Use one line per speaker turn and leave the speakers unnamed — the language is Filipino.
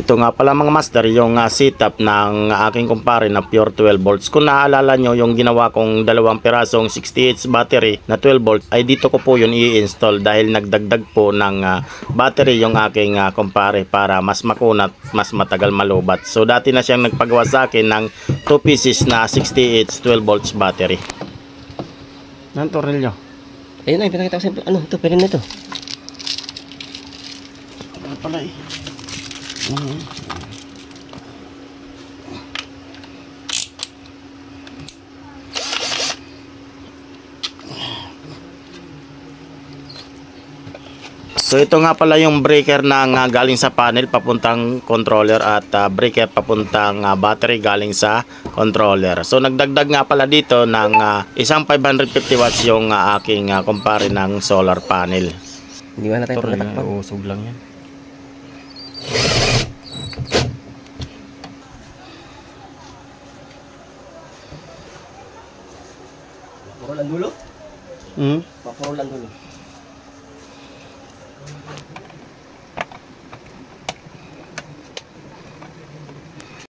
Ito nga pala mga master yung setup ng aking kumpare na pure 12 volts. Kung naalala nyo yung ginawa kong dalawang pirasong 68 battery na 12 volts ay dito ko po yun i-install dahil nagdagdag po ng battery yung aking kumpare para mas makunat, mas matagal malubat. So dati na siyang nagpagawa sa akin ng 2 pieces na 68 12 volts battery. Nan tornilyo.
Ayun na, pinakita ko sa ano, ito, pwede na ito.
Ano pala eh. So ito nga pala yung breaker na galing sa panel papuntang controller at breaker papuntang battery galing sa controller. So nagdagdag nga pala dito ng isang 550 watts yung aking kumpare ng solar panel.
Hindi ba natin ito natakpan?
Usog lang yan.
Papurulan dulo?
Hmm?
Papurulan dulo.